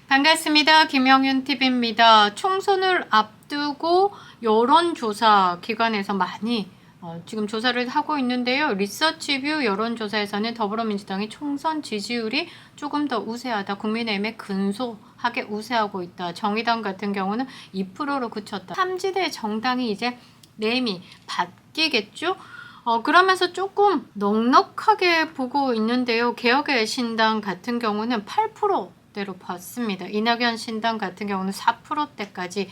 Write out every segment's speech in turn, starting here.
반갑습니다. 김영윤TV입니다. 총선을 앞두고 여론조사 기관에서 많이 지금 조사를 하고 있는데요. 리서치뷰 여론조사에서는 더불어민주당의 총선 지지율이 조금 더 우세하다. 국민의힘에 근소하게 우세하고 있다. 정의당 같은 경우는 2%로 그쳤다. 3지대 정당이 이제 내임이 바뀌겠죠? 그러면서 조금 넉넉하게 보고 있는데요. 개혁의 신당 같은 경우는 8%대로 봤습니다. 이낙연 신당 같은 경우는 4%대까지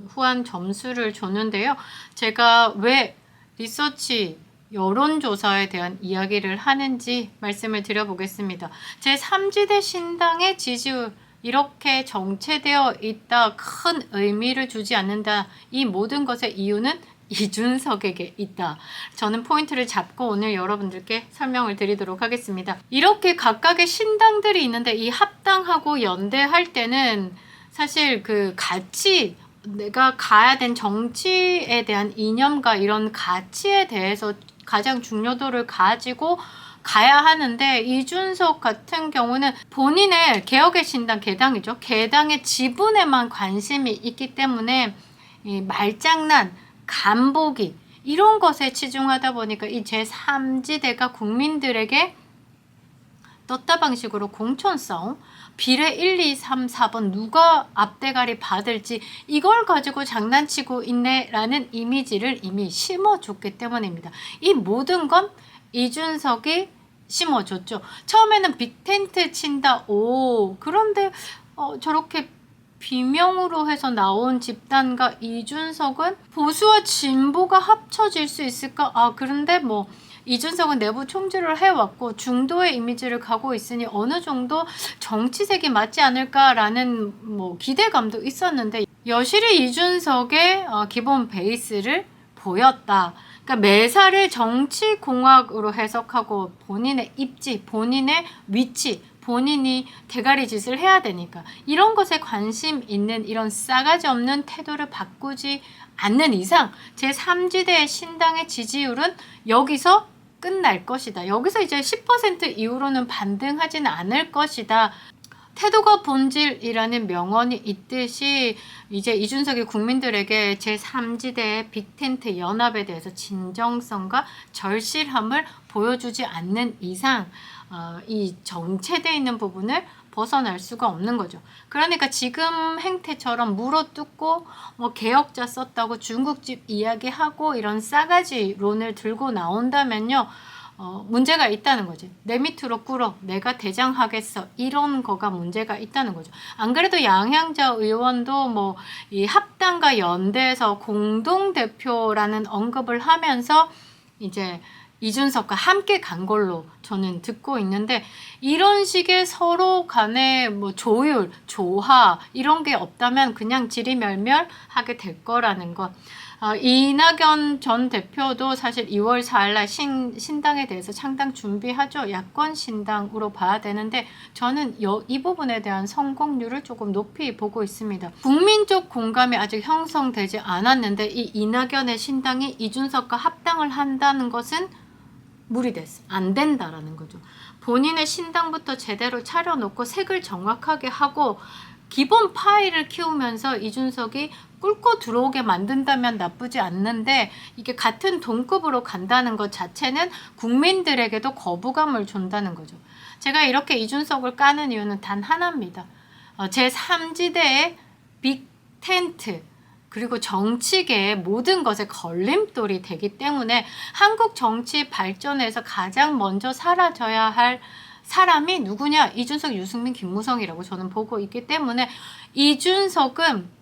후한 점수를 줬는데요. 제가 왜 리서치 여론조사에 대한 이야기를 하는지 말씀을 드려보겠습니다. 제3지대 신당의 지지율 이렇게 정체되어 있다. 큰 의미를 주지 않는다. 이 모든 것의 이유는 이준석에게 있다. 저는 포인트를 잡고 오늘 여러분들께 설명을 드리도록 하겠습니다. 이렇게 각각의 신당들이 있는데 이 합당하고 연대할 때는 사실 그 가치, 내가 가야 된 정치에 대한 이념과 이런 가치에 대해서 가장 중요도를 가지고 가야 하는데, 이준석 같은 경우는 본인의 개혁의 신당 개당이죠. 개당의 지분에만 관심이 있기 때문에 이 말장난, 간보기 이런 것에 치중하다 보니까 이 제3지대가 국민들에게 떴다 방식으로 공천싸움, 비례 1, 2, 3, 4번 누가 앞대가리 받을지 이걸 가지고 장난치고 있네라는 이미지를 이미 심어줬기 때문입니다. 이 모든 건 이준석이 심어줬죠. 처음에는 빅텐트 친다. 그런데 저렇게 비명으로 해서 나온 집단과 이준석은 보수와 진보가 합쳐질 수 있을까? 그런데 뭐 이준석은 내부 총질을 해왔고 중도의 이미지를 가고 있으니 어느 정도 정치색이 맞지 않을까라는 뭐 기대감도 있었는데, 여실히 이준석의 기본 베이스를 보였다. 그러니까 매사를 정치공학으로 해석하고 본인의 입지, 본인의 위치, 본인이 대가리 짓을 해야 되니까 이런 것에 관심 있는 이런 싸가지 없는 태도를 바꾸지 않는 이상 제3지대의 신당의 지지율은 여기서 끝날 것이다. 여기서 이제 10% 이후로는 반등하지는 않을 것이다. 태도가 본질이라는 명언이 있듯이 이제 이준석이 국민들에게 제3지대의 빅텐트 연합에 대해서 진정성과 절실함을 보여주지 않는 이상 이 정체되어 있는 부분을 벗어날 수가 없는 거죠. 그러니까 지금 행태처럼 물어뜯고 뭐 개혁자 썼다고 중국집 이야기하고 이런 싸가지론을 들고 나온다면요, 문제가 있다는 거죠. 내 밑으로 꿇어, 내가 대장하겠어, 이런 거가 문제가 있다는 거죠. 안 그래도 양향자 의원도 뭐 이 합당과 연대에서 공동대표라는 언급을 하면서 이제 이준석과 함께 간 걸로 저는 듣고 있는데, 이런 식의 서로 간의 뭐 조율, 조화 이런 게 없다면 그냥 지리멸멸하게 될 거라는 것. 이낙연 전 대표도 사실 2월 4일날 신당에 대해서 창당 준비하죠. 야권 신당으로 봐야 되는데 저는 이 부분에 대한 성공률을 조금 높이 보고 있습니다. 국민적 공감이 아직 형성되지 않았는데 이 이낙연의 신당이 이준석과 합당을 한다는 것은 무리됐어. 안 된다라는 거죠. 본인의 신당부터 제대로 차려놓고 색을 정확하게 하고 기본 파일을 키우면서 이준석이 꿇고 들어오게 만든다면 나쁘지 않는데, 이게 같은 동급으로 간다는 것 자체는 국민들에게도 거부감을 준다는 거죠. 제가 이렇게 이준석을 까는 이유는 단 하나입니다. 제3지대의 빅텐트 그리고 정치계의 모든 것에 걸림돌이 되기 때문에 한국 정치 발전에서 가장 먼저 사라져야 할 사람이 누구냐? 이준석, 유승민, 김무성이라고 저는 보고 있기 때문에 이준석은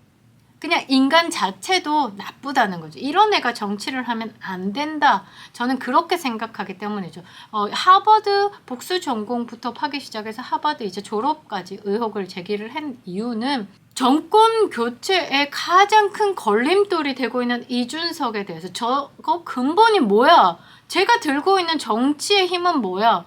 그냥 인간 자체도 나쁘다는 거죠. 이런 애가 정치를 하면 안 된다. 저는 그렇게 생각하기 때문이죠. 하버드 복수 전공부터 파기 시작해서 하버드 이제 졸업까지 의혹을 제기를 한 이유는 정권 교체에 가장 큰 걸림돌이 되고 있는 이준석에 대해서 저거 근본이 뭐야? 제가 들고 있는 정치의 힘은 뭐야?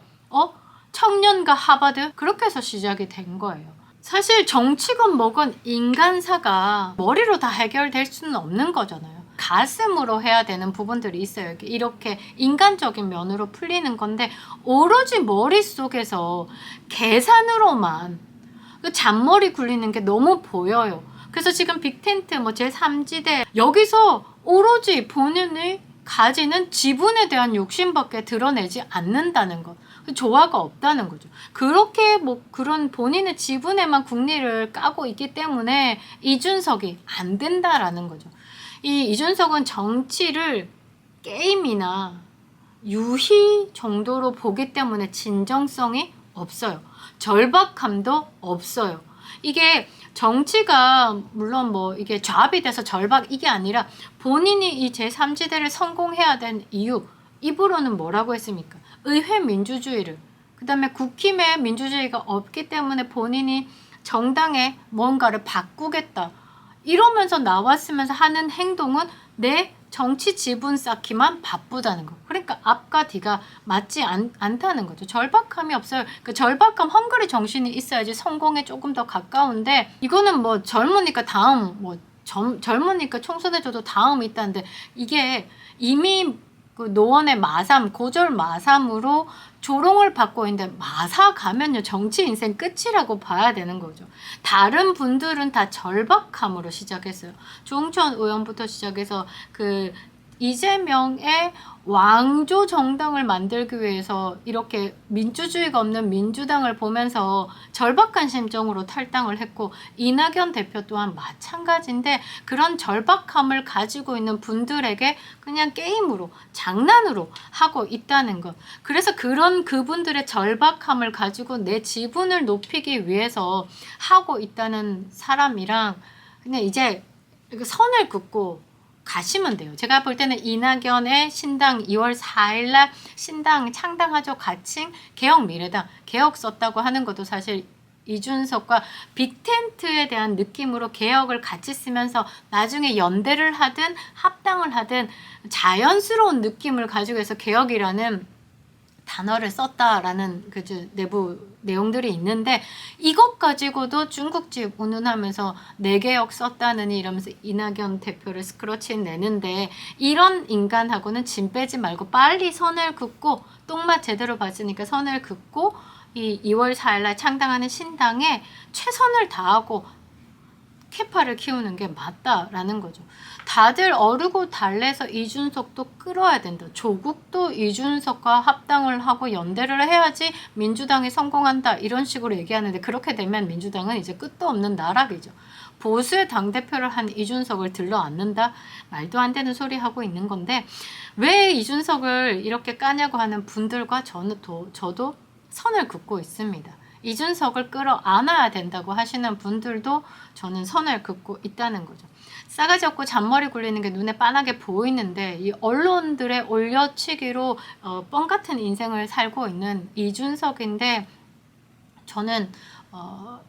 청년과 하버드? 그렇게 해서 시작이 된 거예요. 사실 정치건 뭐건 인간사가 머리로 다 해결될 수는 없는 거잖아요. 가슴으로 해야 되는 부분들이 있어요. 이렇게 인간적인 면으로 풀리는 건데 오로지 머릿속에서 계산으로만 그 잔머리 굴리는 게 너무 보여요. 그래서 지금 빅텐트 뭐 제3지대 여기서 오로지 본인이 가지는 지분에 대한 욕심밖에 드러내지 않는다는 것. 조화가 없다는 거죠. 그렇게 뭐 그런 본인의 지분에만 국리를 까고 있기 때문에 이준석이 안 된다라는 거죠. 이 이준석은 정치를 게임이나 유희 정도로 보기 때문에 진정성이 없어요. 절박함도 없어요. 이게 정치가 물론 뭐 이게 조합이 돼서 절박 이게 아니라 본인이 이 제3지대를 성공해야 된 이유 입으로는 뭐라고 했습니까? 의회 민주주의를 그 다음에 국힘에 민주주의가 없기 때문에 본인이 정당에 뭔가를 바꾸겠다 이러면서 나왔으면서 하는 행동은 내 정치 지분 쌓기만 바쁘다는 거. 그러니까 앞과 뒤가 맞지 않다는 거죠. 절박함이 없어요. 그 절박함, 헝그리 정신이 있어야지 성공에 조금 더 가까운데 이거는 뭐 젊으니까 다음 뭐 젊으니까 총선해줘도 다음이 있다는데 이게 이미 그 노원의 마삼, 고졸 마삼으로 조롱을 받고 있는데 마사 가면요 정치 인생 끝이라고 봐야 되는 거죠. 다른 분들은 다 절박함으로 시작했어요. 조홍천 의원부터 시작해서 그 이재명의 왕조 정당을 만들기 위해서 이렇게 민주주의가 없는 민주당을 보면서 절박한 심정으로 탈당을 했고 이낙연 대표 또한 마찬가지인데 그런 절박함을 가지고 있는 분들에게 그냥 게임으로 장난으로 하고 있다는 것. 그래서 그런 그분들의 절박함을 가지고 내 지분을 높이기 위해서 하고 있다는 사람이랑 그냥 이제 선을 긋고 가시면 돼요. 제가 볼 때는 이낙연의 신당 2월 4일날 신당 창당하죠. 가칭 개혁미래당 개혁 썼다고 하는 것도 사실 이준석과 빅텐트에 대한 느낌으로 개혁을 같이 쓰면서 나중에 연대를 하든 합당을 하든 자연스러운 느낌을 가지고 해서 개혁이라는 단어를 썼다라는 그 내부 내용들이 있는데 이것 가지고도 중국집 운운하면서 내개혁 썼다느니 이러면서 이낙연 대표를 스크러치 내는데 이런 인간하고는 짐 빼지 말고 빨리 선을 긋고 똥맛 제대로 봤으니까 선을 긋고 이 2월 4일날 창당하는 신당에 최선을 다하고 캐파를 키우는 게 맞다라는 거죠. 다들 어르고 달래서 이준석도 끌어야 된다. 조국도 이준석과 합당을 하고 연대를 해야지 민주당이 성공한다. 이런 식으로 얘기하는데 그렇게 되면 민주당은 이제 끝도 없는 나락이죠. 보수의 당대표를 한 이준석을 들러앉는다? 말도 안 되는 소리 하고 있는 건데 왜 이준석을 이렇게 까냐고 하는 분들과 저도 선을 긋고 있습니다. 이준석을 끌어안아야 된다고 하시는 분들도 저는 선을 긋고 있다는 거죠. 싸가지 없고 잔머리 굴리는 게 눈에 빤하게 보이는데 이 언론들의 올려치기로 뻥 같은 인생을 살고 있는 이준석인데 저는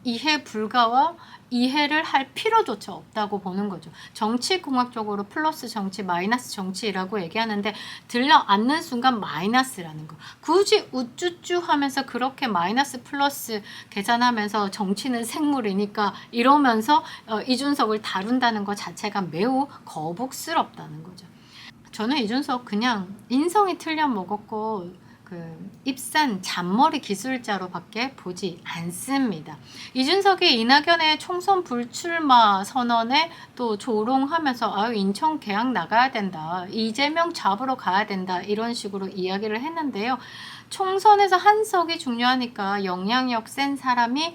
이해 불가와 이해를 할 필요조차 없다고 보는 거죠. 정치공학적으로 플러스 정치, 마이너스 정치라고 얘기하는데 들려앉는 순간 마이너스라는 거. 굳이 우쭈쭈 하면서 그렇게 마이너스 플러스 계산하면서 정치는 생물이니까 이러면서 이준석을 다룬다는 것 자체가 매우 거북스럽다는 거죠. 저는 이준석 그냥 인성이 틀려 먹었고 입산 잔머리 기술자로밖에 보지 않습니다. 이준석이 이낙연의 총선 불출마 선언에 또 조롱하면서 인천 개항 나가야 된다. 이재명 잡으러 가야 된다. 이런 식으로 이야기를 했는데요. 총선에서 한 석이 중요하니까 영향력 센 사람이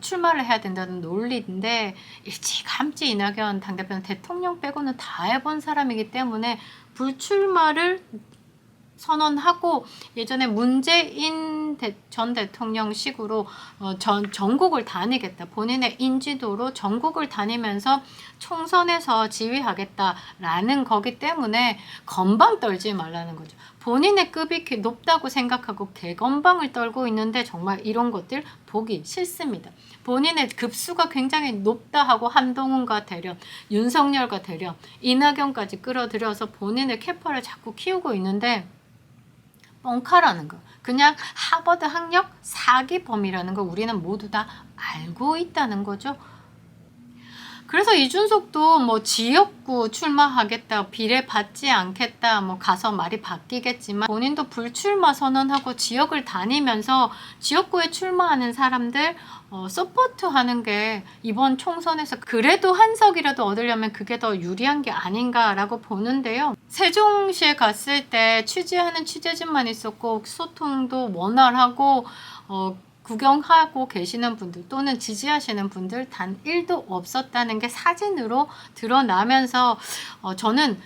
출마를 해야 된다는 논리인데 일찌감치 이낙연 당대표는 대통령 빼고는 다 해본 사람이기 때문에 불출마를 선언하고 예전에 문재인 전 대통령 식으로 전국을 다니겠다. 본인의 인지도로 전국을 다니면서 총선에서 지휘하겠다라는 거기 때문에 건방 떨지 말라는 거죠. 본인의 급이 높다고 생각하고 개건방을 떨고 있는데 정말 이런 것들 보기 싫습니다. 본인의 급수가 굉장히 높다 하고 한동훈과 대련, 윤석열과 대련, 이낙연까지 끌어들여서 본인의 캐파를 자꾸 키우고 있는데 뻥카라는 거. 그냥 하버드 학력 사기범이라는 거 우리는 모두 다 알고 있다는 거죠. 그래서 이준석도 뭐 지역구 출마하겠다, 비례 받지 않겠다, 뭐 가서 말이 바뀌겠지만 본인도 불출마 선언하고 지역을 다니면서 지역구에 출마하는 사람들 서포트하는 게 이번 총선에서 그래도 한 석이라도 얻으려면 그게 더 유리한 게 아닌가라고 보는데요. 세종시에 갔을 때 취재하는 취재진만 있었고 소통도 원활하고 구경하고 계시는 분들 또는 지지하시는 분들 단 1도 없었다는 게 사진으로 드러나면서 저는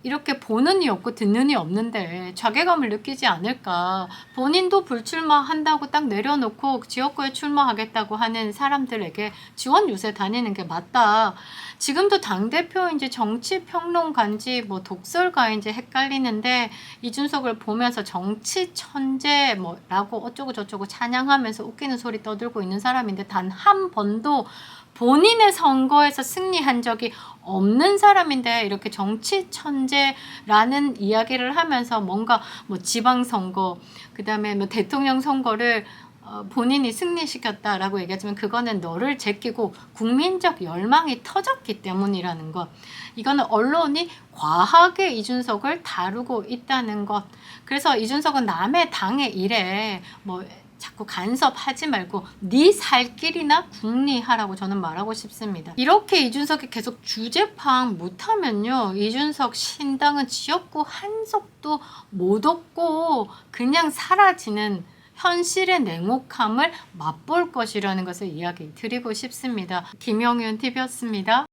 이렇게 보는 이 없고 듣는 이 없는데 자괴감을 느끼지 않을까. 본인도 불출마한다고 딱 내려놓고 지역구에 출마하겠다고 하는 사람들에게 지원 유세 다니는 게 맞다. 지금도 당대표인지 정치평론가인지 뭐 독설가인지 헷갈리는데 이준석을 보면서 정치 천재 뭐라고 어쩌고 저쩌고 찬양하면서 웃기는 소리 떠들고 있는 사람인데 단 한 번도 본인의 선거에서 승리한 적이 없는 사람인데 이렇게 정치 천재라는 이야기를 하면서 뭔가 뭐 지방선거 그다음에 뭐 대통령 선거를 본인이 승리시켰다라고 얘기하지만 그거는 너를 제끼고 국민적 열망이 터졌기 때문이라는 것. 이거는 언론이 과하게 이준석을 다루고 있다는 것. 그래서 이준석은 남의 당의 일에 뭐 자꾸 간섭하지 말고 네 살 길이나 궁리하라고 저는 말하고 싶습니다. 이렇게 이준석이 계속 주제 파악 못하면요. 이준석 신당은 지역구 한 석도 못 얻고 그냥 사라지는 현실의 냉혹함을 맛볼 것이라는 것을 이야기 드리고 싶습니다. 김영윤 TV였습니다.